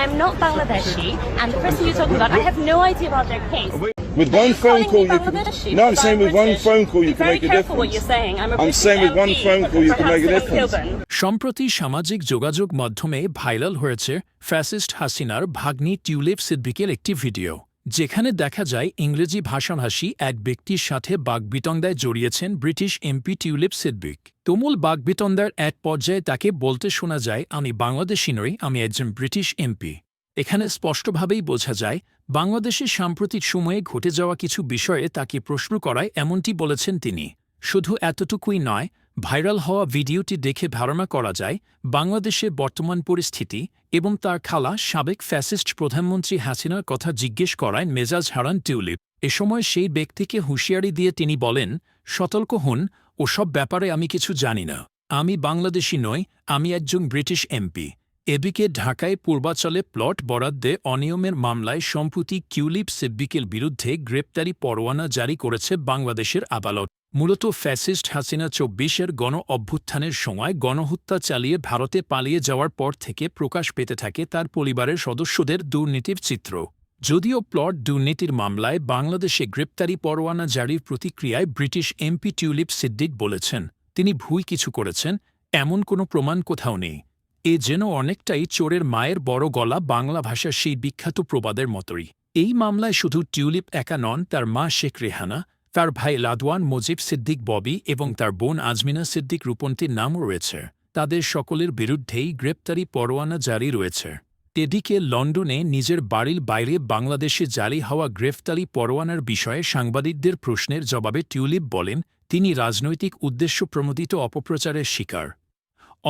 am not Bangladeshi, and the person you're talking about, I have no idea about their case. With one phone call, you can. Bangladeshi? No, I'm saying with one British. phone call, you Be can very make a careful what difference. you're saying. I'm I'm saying with one phone call, you can make a difference. সম্প্রতি সামাজিক যোগাযোগ মাধ্যমে viral হয়েছে fascist হাসিনার ভাগ্নি tulip সিদ্দিকের একটি video, যেখানে দেখা যায় ইংরেজি ভাষাভাষী এক ব্যক্তির সাথে বাগবিতণ্ডায় জড়িয়েছেন ব্রিটিশ এমপি টিউলিপ সিদ্দিক। তুমুল বাগবিতণ্ডার এক পর্যায়ে তাকে বলতে শোনা যায়, আমি বাংলাদেশি নই, আমি একজন ব্রিটিশ এমপি। এখানে স্পষ্টভাবেই বোঝা যায় বাংলাদেশের সাম্প্রতিক সময়ে ঘটে যাওয়া কিছু বিষয়ে তাকে প্রশ্ন করায় এমনটি বলেছেন তিনি। শুধু এতটুকুই নয়, ভাইরাল হওয়া ভিডিওটি দেখে ধারণা করা যায় বাংলাদেশের বর্তমান পরিস্থিতি এবং তার খালা সাবেক ফ্যাসিস্ট প্রধানমন্ত্রী হাসিনার কথা জিজ্ঞেস করায় মেজাজ হারান টিউলিপ। এ সময় সেই ব্যক্তিকে হুঁশিয়ারি দিয়ে তিনি বলেন, সতর্ক হন, ওসব ব্যাপারে আমি কিছু জানি না, আমি বাংলাদেশি নই, আমি একজন ব্রিটিশ এমপি। এদিকে ঢাকায় পূর্বাচলে প্লট বরাদ্দে অনিয়মের মামলায় সম্প্রতি টিউলিপ সিদ্দিকের বিরুদ্ধে গ্রেপ্তারি পরোয়ানা জারি করেছে বাংলাদেশের আদালত। মূলত ফ্যাসিস্ট হাসিনা ২৪-এর গণ-অভ্যুত্থানের সময় গণহত্যা চালিয়ে ভারতে পালিয়ে যাওয়ার পর থেকে প্রকাশ পেতে থাকে তার পরিবারের সদস্যদের দুর্নীতির চিত্র। যদিও প্লট দুর্নীতির মামলায় বাংলাদেশে গ্রেপ্তারি পরোয়ানা জারির প্রতিক্রিয়ায় ব্রিটিশ এমপি টিউলিপ সিদ্দিক বলেছেন, তিনি ভুল কিছু করেছেন, এমন কোনো প্রমাণ কোথাও নেই। এ যেন অনেকটাই চোরের মায়ের বড় গলা বাংলা ভাষার সেই বিখ্যাত প্রবাদের মতোই। এই মামলায় শুধু টিউলিপ একা নন, তার মা শেখ রেহানা, তার ভাই লাদওয়ান মুজিব সিদ্দিক ববি এবং তার বোন আজমিনা সিদ্দিক রূপন্তীর নামও রয়েছে। তাদের সকলের বিরুদ্ধেই গ্রেপ্তারি পরোয়ানা জারি রয়েছে। এদিকে লন্ডনে নিজের বাড়ির বাইরে বাংলাদেশে জারি হওয়া গ্রেফতারি পরোয়ানার বিষয়ে সাংবাদিকদের প্রশ্নের জবাবে টিউলিপ বলেন, তিনি রাজনৈতিক উদ্দেশ্যপ্রণোদিত অপপ্রচারের শিকার।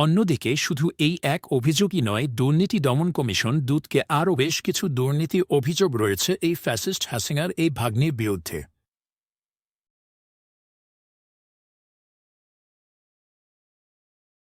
অন্যদিকে শুধু এই এক অভিযোগই নয়, দুর্নীতি দমন কমিশন দুদকে আরও বেশ কিছু দুর্নীতি অভিযোগ রয়েছে এই ফ্যাসিস্ট হাসিনার এই ভাগ্নির বিরুদ্ধে।